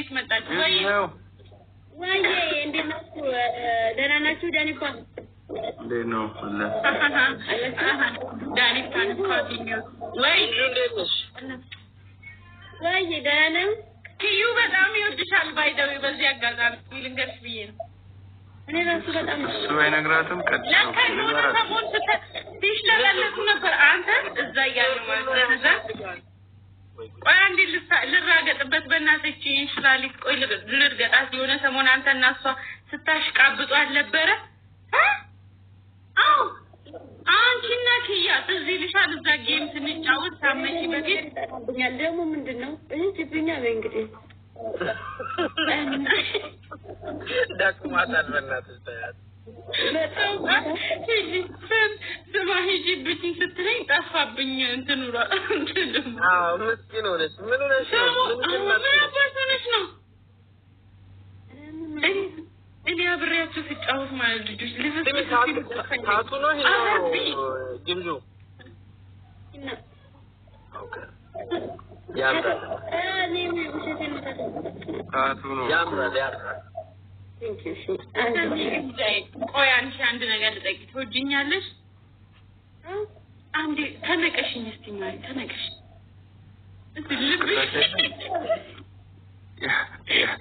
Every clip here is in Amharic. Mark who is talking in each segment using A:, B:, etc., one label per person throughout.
A: እንዴት መጣችሁ? ወይ እንዴት ናችሁ? ደህና ናችሁ? ዳኒፋ
B: እንዴት ነው?
A: ዳኒፋ ነው ወይ እንዴት ነሽ? ወይ ደህና ነው? ኪዩ በጣም ይወድሻል ባይደው በዚህ አጋጣሚ ልንገርሽ ብዬ ነው። እኔ ራሱ በጣም
B: እሱ አይነግራትም ቀጥታ
A: ለከኖነ ሰሞን ትሽለለለኩ ነበር አንተ እዛ ያለው ማለት ነው። ቆይ አንዴ ልራገጥበት በእናትህ እንሽላሊት ቆይ ልርገጣት የሆነ ሰሞን አንተ እና እሷ ስታሽቃብጡ አልነበረ? አዎ አንቺና ኪያ እዚህ ልሻል እዛ ጌም ስንጫወት ሳመጪ በፊት ደግሞ ምንድነው ትብኛ በእንግዲህ
C: ዳክማታል በእናትህ ታያት
A: ስማ ሂጂብኝ ስትለኝ ጠፋብኝ እንትኑ
C: ምስኪን ሆነች ምን ሆነች
A: ነው እኔ አብሬያቸው ስጫወት ማለት ልጆች
C: ታቱ ነው ግምጁ ያምራል
B: ታቱ ነው
C: ያምራል
A: ቆይ አንድ ነገር ልጠይቅ ትወጂኛለሽ? አንዴ ተነቀሽኝ እስቲ ማለት ተነቀሽ እስቲ ልብሽ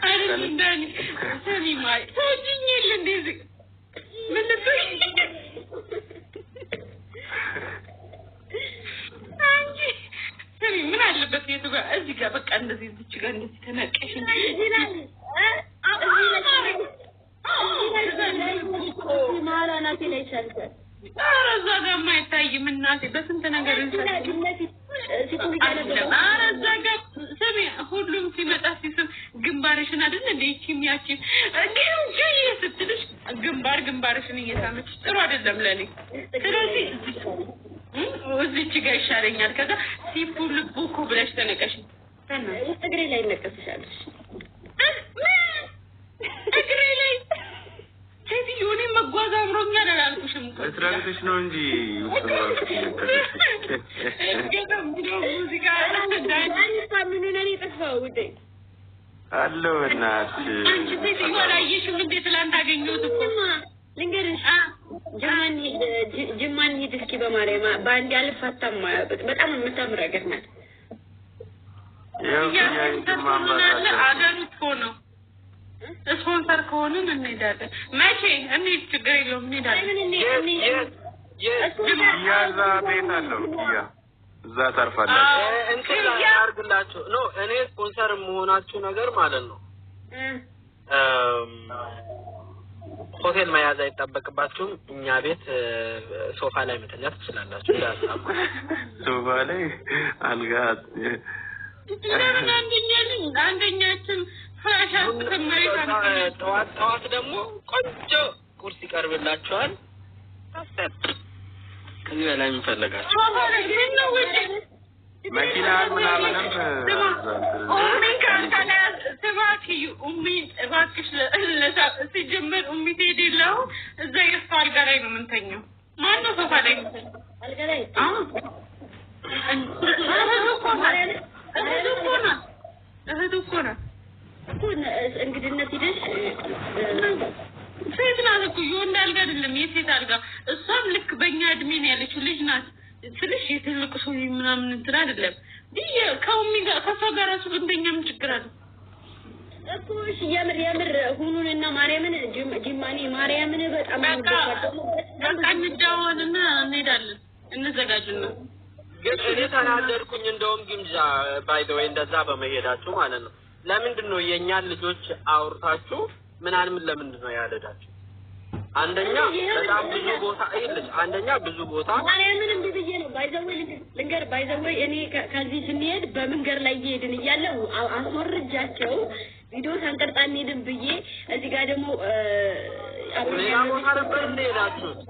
A: አይደለም ሰኒ ማለት ተወጂኛል እንደዚህ ምን ልብሽ አንቺ ሰኒ ምን አለበት የቱ ጋር እዚህ ጋር በቃ እንደዚህ እዚህ ጋር እንደዚህ ተነቀሽኝ ማራናቴ ላይ ቻልኩት አረዛ ጋር ማይታይ ምናቴ በስንት ነገር አረዛ ጋር ሰሚ ሁሉም ሲመጣ ሲስም ግንባርሽን አይደል እንዴ ኪሚያቺ ግን ጁይ ስትልሽ ግንባርሽን እየሳመች ጥሩ አይደለም ለኔ ስለዚህ እዚች ጋር ይሻለኛል ከዛ ሲፑ ልቡ እኮ ብለሽ ተነቀሽ እግሬ ላይ ነቀስሻለሽ እግሬ ላይ ሴትዮ እኔ መጓዝ አምሮኛል አላልኩሽም እኮ
B: እትራግተሽ ነው እንጂ
A: ሙዚቃ ዳኒፋ ምኑን እኔ ጠፋው ውዴ
B: አለው እናትሽ
A: አንቺ ሴትዮ አላየሽም እንዴ ትላንት አገኘሁት እኮ ልንገርሽ ጅማን ሂድ እስኪ በማርያም በአንድ አልፋታም በጣም የምታምር ሀገር ናት አገሩ እኮ ነው ስፖንሰር ከሆነን እንሄዳለን መቼ እንሂድ ችግር የለውም እንሄዳለን
B: ያዛ ቤት አለው ያ እዛ ታርፋላችሁ
C: እንትን ያርግላችሁ ኖ እኔ ስፖንሰር መሆናችሁ ነገር ማለት ነው ሆቴል መያዝ አይጠበቅባችሁም እኛ ቤት ሶፋ ላይ መተኛት ትችላላችሁ
B: ሶፋ ላይ አልጋ
A: አንደኛችን ፍራሻት ከመሬት
C: ጠዋት ደግሞ ቆንጆ ቁርስ ይቀርብላችኋል ከዚህ በላይ የምፈልጋችሁ
B: መኪና ምናምንም
A: እባክሽ ሲጀመር ትሄድለው እዛ የእሷ አልጋ ላይ ነው የምንተኘው ማነው ሶፋ ላይ አልጋ ላይ እህቱ እኮ ናት እንግድነት ሂደሽ ሴት ናት እኮ የወንድ አልጋ አይደለም የሴት አልጋ እሷም ልክ በእኛ እድሜ ነው ያለችው ልጅ ናት ትንሽ የትልቅ ሰው ምናምን እንትን አይደለም ከኡሚ ጋር ከሷ ጋር እሱ እንደኛም ችግር አለ እኮ እሺ የምር ሁኑንና ማርያምን ጅማኔ ማርያምን በጣም በቃ እንደዋወልና እንሄዳለን እንዘጋጅና
C: ግን እኔ ተናደርኩኝ እንደውም ግምጃ ባይደወይ እንደዛ በመሄዳችሁ ማለት ነው ለምንድን ነው የኛን ልጆች አውርታችሁ ምናምን ለምንድን ነው ያለዳችሁ አንደኛ በጣም ብዙ ቦታ አይልሽ አንደኛ ብዙ ቦታ
A: ማርያምን ብዬ ነው ባይዘወይ እኔ ከዚህ ስንሄድ በመንገር ላይ እየሄድን እያለ አስወርጃቸው ቪዲዮ ሳንቀርጣን ሄድን ብዬ እዚህ ጋር ደግሞ
C: ሌላ ቦታ ነበር እንደሄዳችሁት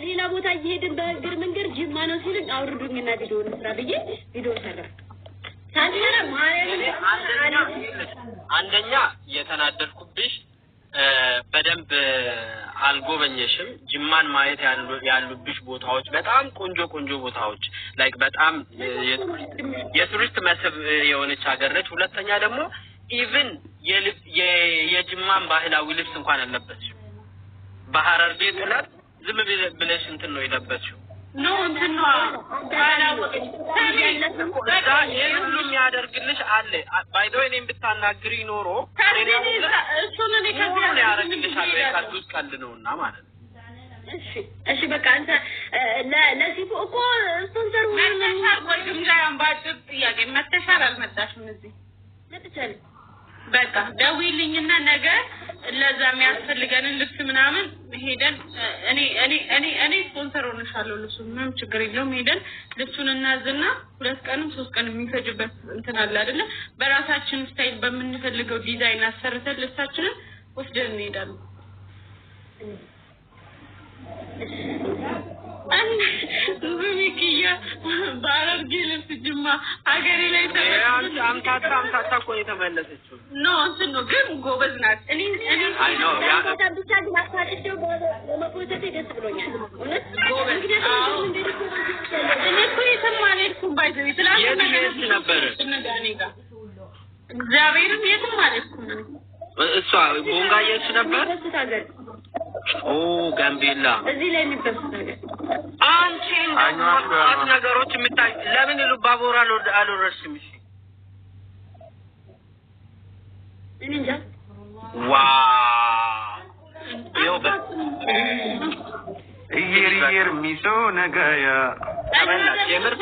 A: ሌላ ቦታ እየሄድን በእግር መንገድ ጅማ ነው ሲልኝ አውርዱኝና ቪዲዮ እንስራ ብዬ ቪዲዮ ሰራ ታዲያ ማርያምን
C: አንደኛ የተናደድኩብሽ በደንብ አልጎበኘሽም ጅማን ማየት ያሉብሽ ቦታዎች በጣም ቆንጆ ቦታዎች ላይክ በጣም የቱሪስት መስህብ የሆነች ሀገር ነች ሁለተኛ ደግሞ ኢቭን የጅማን ባህላዊ ልብስ እንኳን አለበስሽው በሐረርጌ ጥላት ዝም ብለሽ እንትን ነው የለበስሽው
A: ኖ እንትን ነው ባህላዊ
C: በቃ ሁሉም ያደርግልሽ አለ ባይ ዘ ወይ እኔም ብታናግሪ ኖሮ
A: እሱን እኔ ከዚህ
C: ያደርግልሻል የካዱት ቀልድ ነውና ማለት ነው
D: እሺ በቃ አንተ ለሲፉ እኮ ስፖንሰር
A: መተሻል ወይ ግምጃያን ባጭር ጥያቄ መተሻል አልመጣሽም እዚህ
D: ለጥቻለ
A: በቃ ደውይልኝና ነገ ለዛ የሚያስፈልገንን ልብስ ምናምን ሄደን እኔ ስፖንሰር ሆነሻለሁ ልብሱ ምንም ችግር የለውም ሄደን ልብሱን እናዝና 2 ቀንም 3 ቀንም የሚፈጅበት እንትን አለ አይደለ በራሳችን ስታይል በምንፈልገው ዲዛይን አሰርተን ልብሳችንን ወስደን እንሄዳለን ዝምክያ ባረርጌ ልብስ ጅማ ሀገሬ ላይ
C: አምታታ እኮ የተመለሰችው
A: ኖ እንትን ነው ግን ጎበዝ ናት እኔ
D: ብቻ ግን አሳድደው በመቆጠቴ ደስ ብሎኛል እውነት
A: ጎበዝ እኔ እኮ የትም አልሄድኩም ባይዘው
C: የት ነበር
A: እግዚአብሔርም የትም አልሄድኩም
C: እሷ ቦንጋ የት ነበር ጋምቤላ
D: እዚህ ላይ የሚበስት ነገር
C: አንቺ አንቺ ነገሮች የምታይ ለምን ሉባቦራ አልወረድሽም እሺ
D: እንጃ
B: ይሄር ሚሶ ነገያ
C: የምር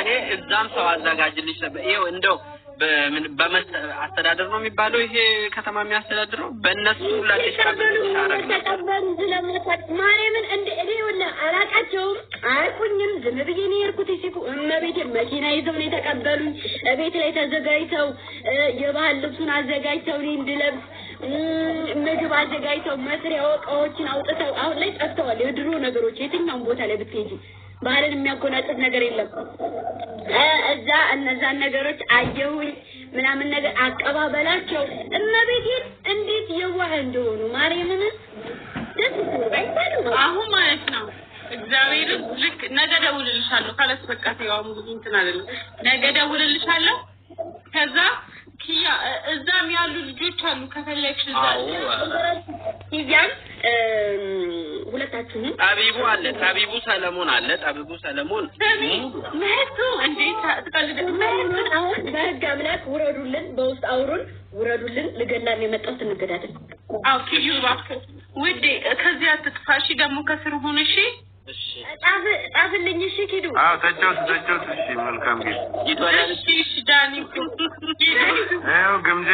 C: እኔ እዛም ሰው አዘጋጅልሽ ነበር ይሄው እንደው በአስተዳደር ነው የሚባለው ይሄ ከተማ የሚያስተዳድረው በእነሱ
D: ተቀበሉ ማርያምን እንደ እኔ ወላ አላቃቸውም አያውቁኝም ዝም ብዬ ነው የሄድኩት ሲፉ እመቤቴ መኪና ይዘው ነው የተቀበሉኝ ቤት ላይ ተዘጋጅተው የባህል ልብሱን አዘጋጅተው እኔ እንድለብስ ምግብ አዘጋጅተው መስሪያ እቃዎችን አውጥተው አሁን ላይ ጠፍተዋል የድሮ ነገሮች የትኛውም ቦታ ላይ ብትሄጂ ባህልን የሚያጎናጽፍ ነገር የለም እዛ እነዛን ነገሮች አየሁኝ ምናምን ነገር አቀባበላቸው እመቤቴን እንዴት የዋህ እንደሆኑ ማርያምን ደስ ይላል
A: አሁን ማለት ነው እግዚአብሔር ልክ ነገ ደውልልሻለሁ ካለስ በቃ ተያው ብዙ እንትን አይደለም ነገ ደውልልሻለሁ ከዛ ኪያ እዛም ያሉ ልጆች አሉ ከፈለግሽ እዛ
D: ይያም ሁለታችሁም
C: አቢቡ አለ አቢቡ ሰለሞን አለ አቢቡ ሰለሞን
A: መቶ እንዴት ተቀልደ
D: አሁን በህግ አምላክ ውረዱልን በውስጥ አውሩን ውረዱልን ልገላን የመጣሁት እንገዳለን
A: አው ኪዩ እባክህ ውዴ ከዚያ አትጥፋሽ ደግሞ ከስር ሆነሽ
C: እሺ
D: ጣፍልኝ እሺ ኪዱ
B: ተጫውት እሺ መልካም ጊዜ
A: እሺ ዳኒ
B: አው ግምጄ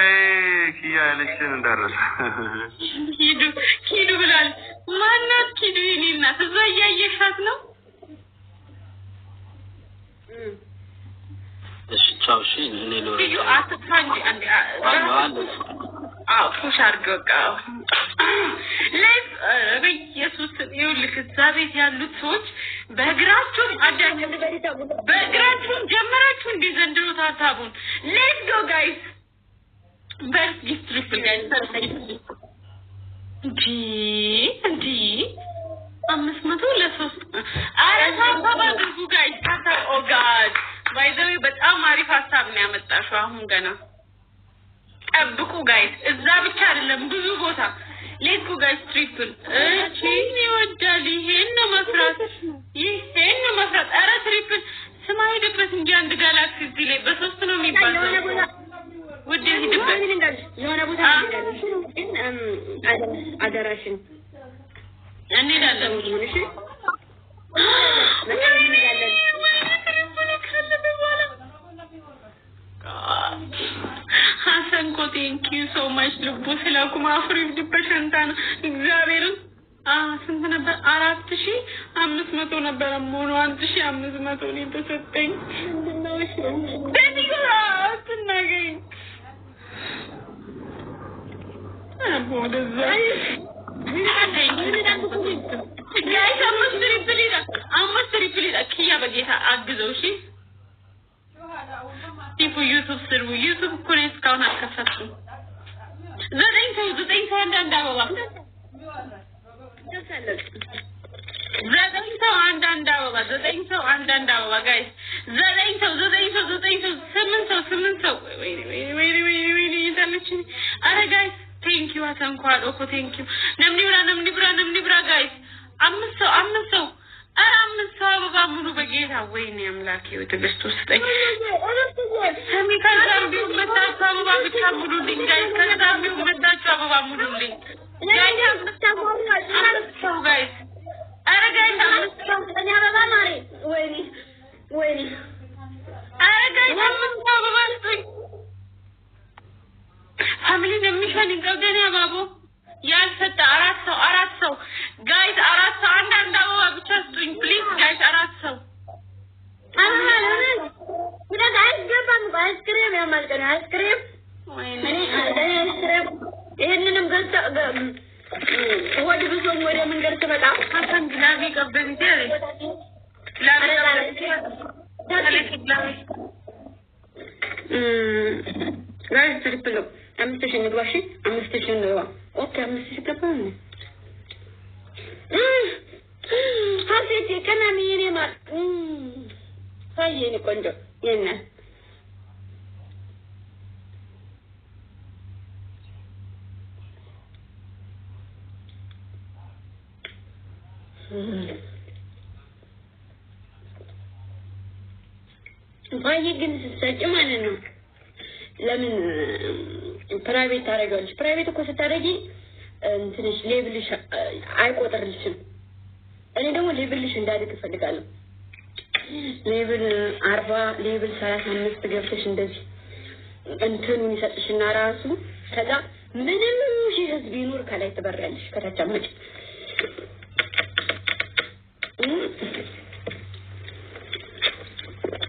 B: ኪያ ያለችን እንዳረሰ
A: ኪዱ ብላል ማናት ኪዱ ይኒና እዛ ያየሻት ነው
C: እሺ ቻው እሺ እኔ ነው
A: ኪዱ አትፋንጂ አንዴ ፑሽ አድርገው በኢየሱስ ይኸውልህ እዛ ቤት ያሉት ሰዎች በእግራችሁ ጀመራችሁ እንደ ዘንድሮ ታታቡን ሌትስ ጎ ጋይስ በርስ ጊፍት ትሪፕል ጋይስ እንዲ 500 ለ3 አረ ታታባ ብዙ ጋይስ ታታ ኦ ጋድ ባይ ዘ ዌይ በጣም አሪፍ ሀሳብ ነው ያመጣሽው አሁን ገና ጠብቁ ጋይስ እዛ ብቻ አይደለም ብዙ ቦታ ሌትስ ጎ ጋይስ ትሪፕል እቺን ይወዳል ይሄን መስራት አረ ትሪፕል ሰማይ ድረስ እንጂ አንድ ጋላክሲ እዚህ ላይ በሶስት ነው የሚባለው ውዴ ሂድበት
D: የሆነ ቦታ አደራሽን
A: እንሄዳለን
D: እሺ
A: ሀሰን ኮ ቴንክ ዩ ሶ ማች ልቡ ስለኩም አፍሪፍ ዲፕሬሽንታን እግዚአብሔርን ስንት ነበር 4500 ነበር ሞኖ 1500 ነው ተሰጠኝ ምንድነው እሺ ደዲጎራ ትናገኝ አቦደዛ ጋይስ አምስት ትሪፕል ኪያ በጌታ አግዘው እሺ ሲፉ ዩቱብ ስሩ ዩቱብ እኮ ነው እስካሁን አልከፈትኩም ዘጠኝ ሰው አንዳንድ አበባ ዘጠኝ ሰው አንዳንድ አበባ ጋይስ ስምንት ሰው ወይ ይዛለችኝ አረ ጋይስ ቴንክ ዩ አሰንኳል ኦኮ ቴንክ ዩ ነምኒ ብራ ጋይስ አምስት ሰው አምስት ሰው አበባ ሙሉ በጌታ ወይኔ አምላኬ ወትበስቶ ስጠኝ ሰሚ ከዛምቢው መጣችሁ አበባ ብቻ ሙሉልኝ ጋይስ ከዛምቢው መጣችሁ አበባ ሙሉልኝ ጋይስ ጋይስ አረ ጋይስ አምስት ሰው እኔ አበባ ማሪ ወይኔ አረ ጋይስ አምስት አበባ ስጠኝ ፋሚሊ የሚሸን ገገና ባቦ ያልሰጣ አራት ሰው ጋይስ አራት ሰው አንድ አበባ ብቻ ስጡኝ ፕሊዝ ጋይስ አራት ሰው
D: ወደ አይስክሬም ያማልቀና አይስክሬም ወይኔ አይስክሬም ይሄንንም ገዝታ ወደ ብዙ ወደ መንገድ ተመጣ አፈን ግላቢ ቀበል ይዘር ጋይስ ትሪፕል አምስት ሺህ ንግባሽ አምስት ሺህ ነው ኦኬ አምስት ሺህ ገባን ሀሴት ከናሚ የኔ ማር ሳይየኔ ቆንጆ የና ባይ ግን ሰጭ ማለት ነው ለምን ፕራይቬት ታረጋለች ፕራይቬት እኮ ስታረጊ እንትንሽ ሌብልሽ አይቆጥርልሽም እኔ ደግሞ ሌብልሽ እንዳድግ እፈልጋለሁ ሌብል 40 ሌብል 35 ገብተሽ እንደዚህ እንትኑን ይሰጥሽና ራሱ ከዛ ምንም ህዝብ ቢኖር ከላይ ትበራለሽ ከታች አመጭ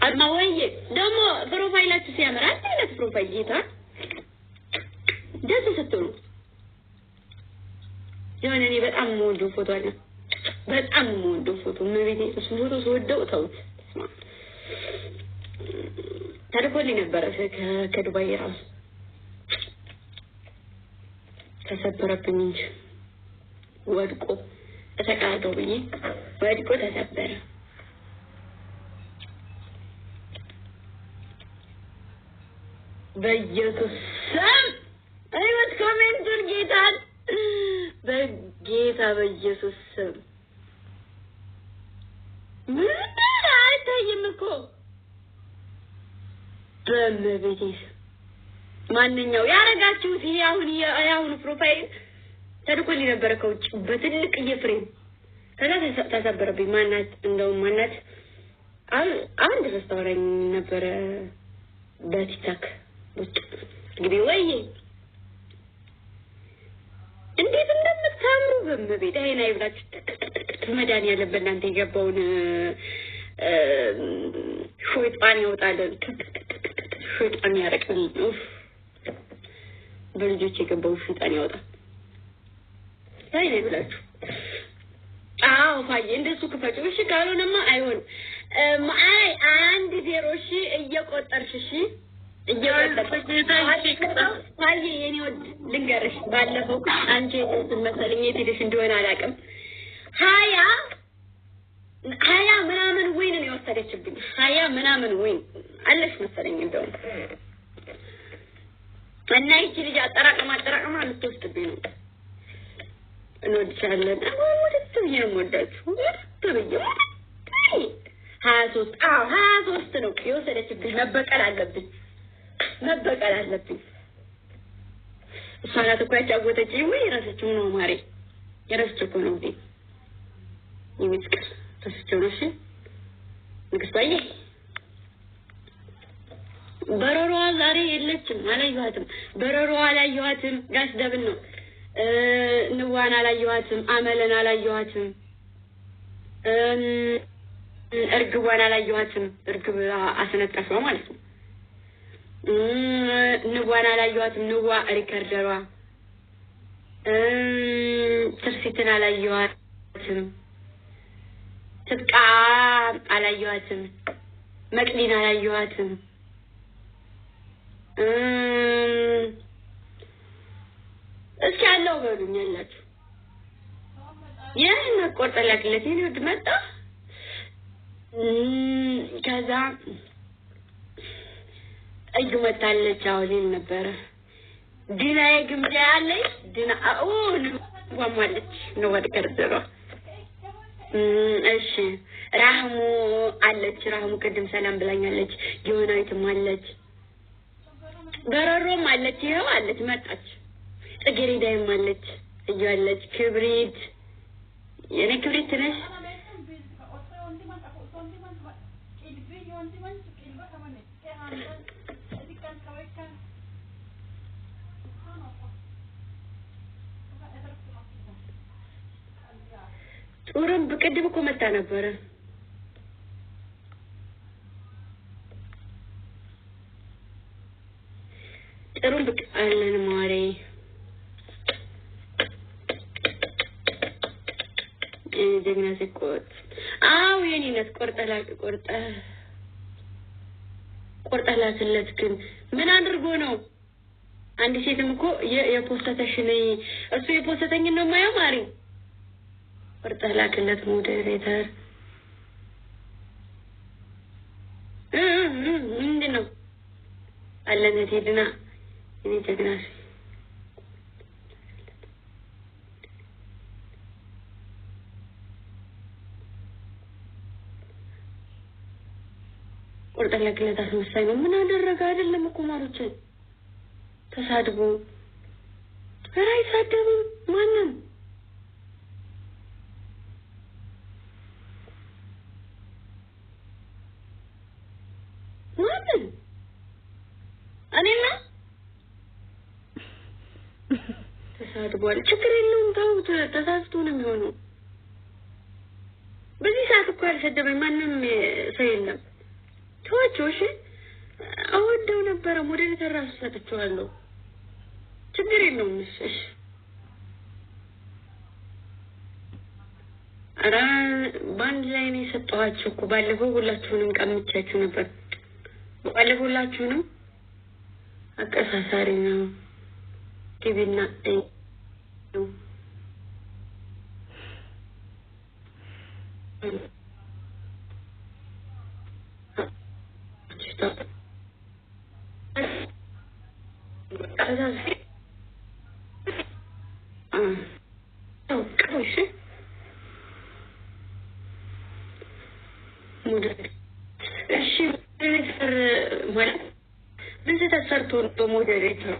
D: አድማወይ ደግሞ ፕሮፋይላችሁ ሲያምራል አይነት ፕሮፋይል ጌታ ደስ ስትሉ የሆነ እኔ በጣም የምወደው ፎቶ አለ በጣም የምወደው ፎቶ መቤቴ እሱ ፎቶ ስወደው ተውት ታሪኮልኝ ነበረ ከዱባይ ራሱ ተሰበረብኝ እንጂ ወድቆ ተቃደው ብዬ ወድቆ ተሰበረ በኢየሱስ ስም አይወት ኮሜንቱን ጌታን በጌታ በኢየሱስ ስም ምን አይታይም እኮ በመቤቴስ ማንኛው ያረጋችሁት ይሄ አሁን ፕሮፋይል ተልኮልኝ ነበረ ከውጭ በትልቅ የፍሬም ከዛ ተሰበረብኝ ማናት እንደውም ማናት አንድ ረስታውራኝ ነበረ በቲክቶክ እንግዲህ ወይ እንዴት እንደምታምሩ በመቤት አይና ይብላችሁ መዳን ያለበት እናንተ የገባውን ሾይጣን ያወጣል ሾይጣን ያረቀል በልጆች የገባው ሾይጣን ያወጣል አይና ይብላችሁ አዎ ፋይ እንደሱ ከፈጭ እሺ ካልሆነማ አይሆን ማይ አንድ ዜሮ እሺ እየቆጠርሽ እሺ ታዬ የኔ ወድ ልንገርሽ ባለፈው አንቺ መሰለኝ የትልሽ እንደሆነ አላውቅም 20 ምናምን ወይን ነው የወሰደችብኝ 20 ምናምን ወይን አለሽ መሰለኝ እንደው እና ይቺ ልጅ አጠራቀማ ልትወስድብኝ ነው እንወድሻለን ወደት ነው ወዳችሁ ተብዬ 23 ነው የወሰደችብኝ መበቀል አለብኝ እሷናት እኮ ያጫወተችኝ ወይ የራሰችው ነው ማሬ የራሰችው እኮ ነው እንዴ ይምጥቅ ተስቸው ነው እሺ ንግስቷዬ በረሮዋ ዛሬ የለችም አላየኋትም በረሮዋ አላየኋትም ጋስ ደብል ነው ንዋና አላየኋትም አመለን አላየኋትም እርግቧን አላየኋትም እርግብ አስነጣሽዋ ማለት ነው ንዋና አላየኋትም ንዋ ሪከርደሯ ትርሲትን አላየኋትም ትጥቃ አላየኋትም መቅዲን አላየኋትም እስኪ ያለው በሉኝ ያላችሁ ያን ቆርጠላክለት ይሄን ወድ መጣ ከዛ እዩ መታለች አውሊን ነበር ዲና የግምጃ ያለች ዲና አሁን ወማለች ነው ወደከረደረ እሺ ራህሙ አለች ራህሙ ቅድም ሰላም ብላኛለች ዮናይትም አለች በረሮም አለች ይኸው አለች መጣች ጽጌረዳይም አለች እያለች ክብሪት የኔ ክብሪት ነሽ ጡሩም በቅድም እኮ መጣ ነበር ጡሩም በቃለን ማሬ ደግና ሲቆጥ አው የኔነት ቆርጠላትለት ግን ምን አድርጎ ነው አንድ ሴትም እኮ የፖስተተሽ ነኝ እሱ የፖስተተኝ ነው ማየው ማሪ ቆርጠላትለት ሞዴሬተር ምንድነው አለነት ሄድና እኔ ደግናሽ ቆርጠላትለት አስመሳይ ነው ምን አደረገ አይደለም እኮ ማሩቼ ተሳድቦ ራይ ሳደቡ ማንንም እኔና ተሳድቧል ችግር የለውም ታውት ተሳስቶ ነው የሚሆነው በዚህ ሰዓት እኮ አልሰደበኝ ማንንም ሰው የለም ተወቸው እሺ አወደው ነበር ሞዴሬተር ራሱ ሰጥቼዋለሁ ችግር የለውም እሺ አራ ባንድ ላይ ነው የሰጠኋችሁ እኮ ባለፈው ሁላችሁንም ቀምቻችሁ ነበር ባለፈው ሁላችሁንም አቀሳሳሪ ነው ግቢና ምን ተሰርቶ በሞዴሬተር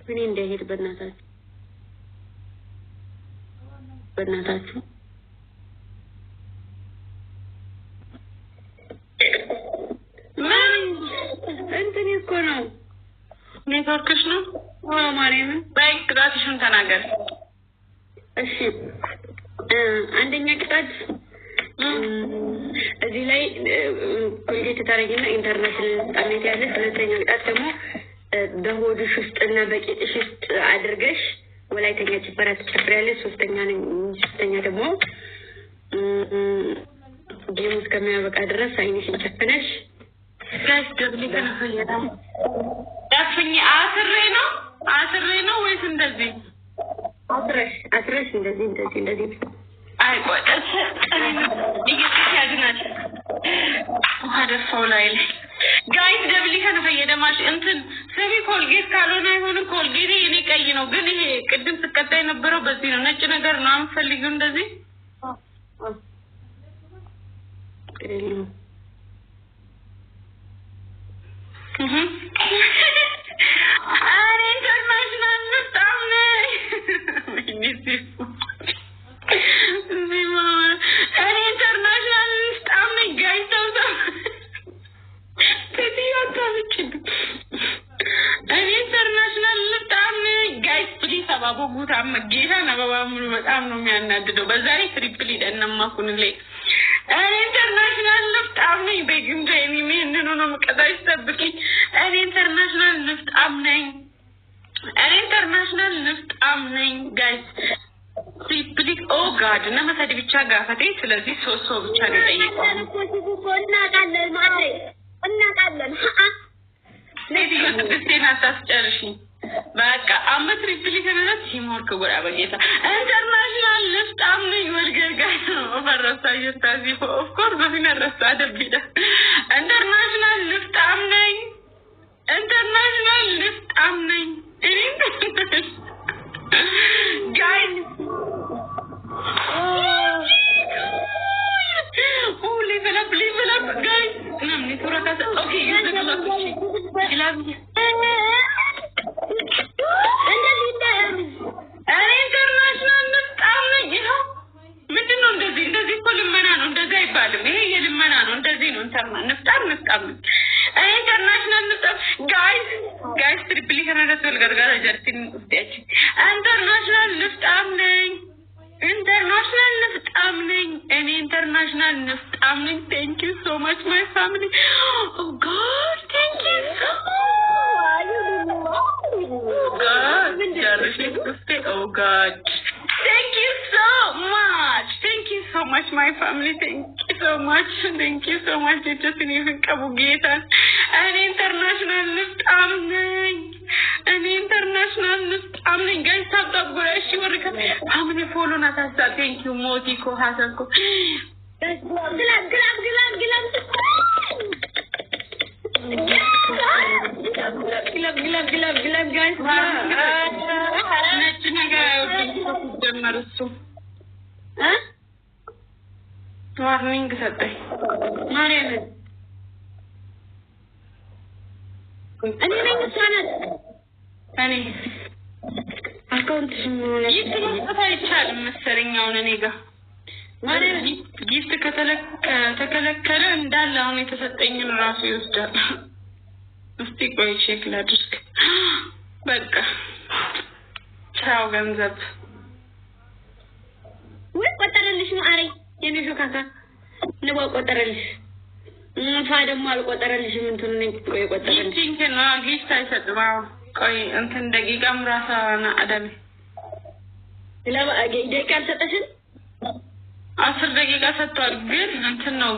D: እኔ እንደሄድ በእናታችሁ እንትን እኮ ነው
A: ኔትወርክሽ ነው ማርያምን ባይ ቅጣትሽን ተናገር
D: እሺ አንደኛ ቅጣት እዚህ ላይ ኮልጌት ታረጊና ኢንተርናሽናል ስታሜት ያለ ሁለተኛ ቅጣት ደግሞ በሆድሽ ውስጥና በቂጥሽ ውስጥ አድርገሽ ወላይተኛ ጭፈራ ትጨፍሪያለሽ ሶስተኛ ደግሞ ጌም እስከሚያበቃ ድረስ አይንሽን ጨፍነሽ
A: ጋሽ ደብሊ ከነፈየዳ ዳፍኝ አስሬ ነው ወይስ እንደዚህ አስረሽ እንደዚህ አይ ቆጣስ ይገኛል ወደፈው ላይ ጋይስ ደብሊ ከነፈየዳ ማሽ እንትን ሰሚ ኮልጌት ካልሆነ አይሆን ኮልጌት የኔ ቀይ ነው ግን ይሄ ቅድም ተቀጣይ ነበረው በዚህ ነው ነጭ ነገር ነው አምፈልጊው እንደዚህ አሬ ኢንተርናሽናል ስታምነ አሬ ኢንተርናሽናል ስታምነ ጋይስ አሬ ኢንተርናሽናል ስታምነ ጋይስ ፕሊዝ አባቦ ጉታ መጌታ ነባባሙሉ በጣም ነው የሚያናድደው በዛሬ ትሪፕል ይደነማኩን ላይ እኔ ኢንተርናሽናል ልፍጣም ነኝ በግምጃ የሚመንኑ ነው መቀጣይ ተጠብቂ እኔ ኢንተርናሽናል ልፍጣም ነኝ ጋይስ ትሪፕል ኦ ጋድ እና መሰዲ ብቻ ጋፈቴ ስለዚህ ሶስት ብቻ ነው ጠይቀው እናቃለን ለዚህ ስድስቴን አታስጨርሺ በቃ አመት ትሪፕል ከነለት ሲሞርክ ጉራ በጌታ ኢንተርናሽናል ልፍጣም ነኝ ወልገርጋት ነው ፈረሳ ይታዚ ኦፍ ኮርስ በፊት ረሳ ደብዳ ኢንተርናሽናል ልፍጣም ነኝ ጋይስ level up guys namni thora ka okay you the love international በጣም ነው ምንድነው እንደዚህ ኮልመና ነው እንደዚህ አይባልም ይሄ የልመና ነው እንደዚህ ነው ኢንተርናሽናል ንፍጣም ኢንተርናሽናል ንፍጣም ጋይስ ትሪፕሊ ከነረስ ወልገርጋራ ጀርቲን ውስጤች ኢንተርናሽናል ንፍጣም ነኝ international niftamning thank you so much my family oh god thank you so god thank you so much my family thank you so much it just even kabugeta an international niftamning guys stop guys you were how many follow natasa thank you moti ko hasan ko glab guys ነጭ ነገር ጀመርሱ ዋርኒንግ ሰጠኝ ማርያም እኔ ነኝ ሳናት እኔ አካውንት ምን ይጥሩት አይቻልም መሰለኛውን እኔ ጋር ማርያም ጊፍት ከተከለከለ እንዳለ አሁን የተሰጠኝን ራሱ ይወስዳል እስቲ ቆይ ቼክ ላድርግ በቃ ቻው ገንዘብ ወይ ቆጠረልሽ ነው አሬ የኔ ሾካካ ነው ቆጠረልሽ ፋ ደግሞ አልቆጠረልሽም እንትን ነው ቆጠረልሽ እንትን ነው ጊፍት አይሰጥም ቆይ እንትን ደቂቃም ራሳና አደም ለባ ደቂቃ አልሰጠሽም 10 ደቂቃ ሰጥቷል ግን እንትን ነው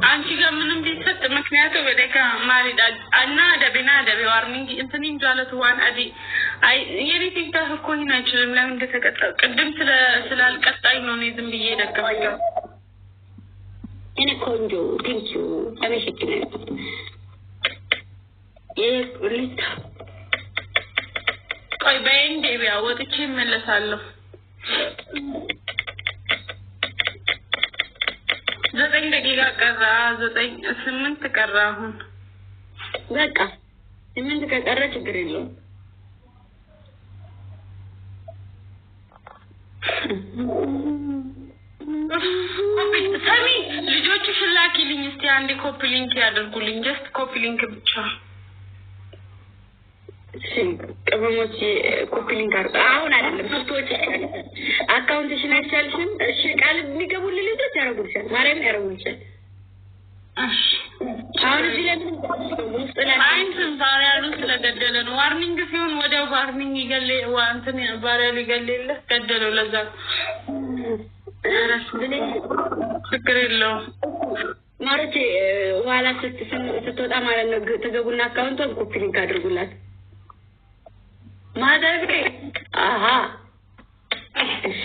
A: አንቺ ጋር ምንም ቢሰጥ ምክንያቱ በደጋ ማሪዳ እና ደብና ዋርኒንግ እንትን እንጃለት ዋን አዲ አይ የኔ ቲክታክ እኮ ይናችልም ለምን እንደተቀጣው ቅድም ስላልቀጣይ ነው እኔ ዝም ብዬ ደከመኝ እኔ ቆንጆ ቴንክ ዩ አመሰግናለሁ ሊታ ቆይ በእንዴ ቢያ ወጥቼ መለሳለሁ 9 ደቂቃ ቀራ 8 ቀራ አሁን በቃ 8 ከቀረ ችግር የለውም ሰሚ ልጆቹ ሽላኪልኝ እስቲ አንዴ ኮፒ ሊንክ ያደርጉልኝ ጀስት ኮፒ ሊንክ ብቻ
D: ቅመሞች ኮፒ ሊንክ አሁን አይደለም ሶስቶች አካውንትሽን አይቻልሽም እሺ ቃል የሚገቡልኝ ልጆች ያረጉልሻል ማርያም ያረጉልሻል እሺ አሁን እዚህ ላይ ውስጥ ላይ
A: አይንትን ዛሬ ያሉ ስለገደለ ነው ዋርኒንግ ሲሆን ወዲያው ዋርኒንግ ይገለ ዋንትን ባሪያል ይገለለ ገደለው ለዛ ችግር የለውም ማለት ኋላ ስትወጣ ማለት ነው ተገቡና አካውንቱን ኮፒ ሊንክ አድርጉላት ማደርግ አሃ እሺ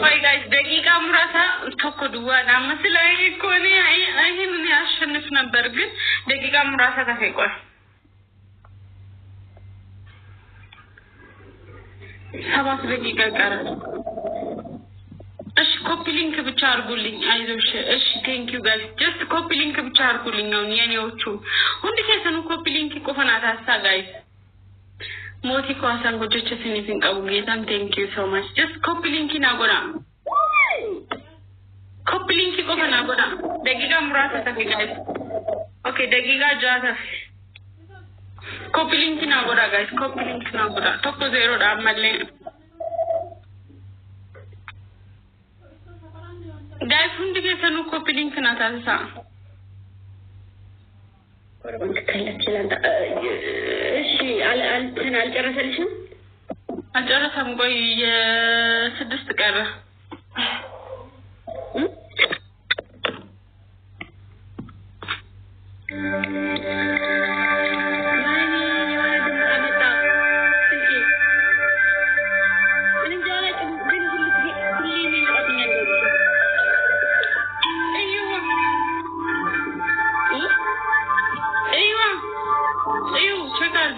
A: ቆይ ጋይስ ደቂቃ ሙራታ ተቆዱዋና መስላይ ኮኔ አይ ምን ያሸንፍ ነበር ግን ደቂቃ ሙራታ ተፈይቋል 7 ደቂቃ ቀረ እሺ ኮፒ ሊንክ ብቻ አርጉልኝ አይዞሽ እሺ ቴንክ ዩ ጋይስ ጀስት ኮፒ ሊንክ ብቻ አርጉልኝ ነው የኔዎቹ ሁሉ ከሰኑ ኮፒ ሊንክ ቆፈናታ አሳ ጋይስ ሞቲ ኳሳን ጎጆች ሲኒፊን ቀቡ ጌታን ቴንክ ዩ ሶ ማች ጀስት ኮፒ ሊንክ ናጎራ ኮፒ ሊንክ ቆፈና ጎራ ደቂቃ ሙራታ ተፈ ጋይስ ኦኬ ደቂቃ ጃታ ኮፒ ሊንክ ናጎራ ጋይስ ኮፒ ሊንክ ናጎራ ቶኮ ዜሮ ዳመለ ጋይስ ሁንድ ከሰኑ ኮፒ ሊንክ ናታሳ ወረንክ ከለችላንታ እሺ አልጨረሰልሽም አልጨረሰም ቆይ የ6 ቀረ check out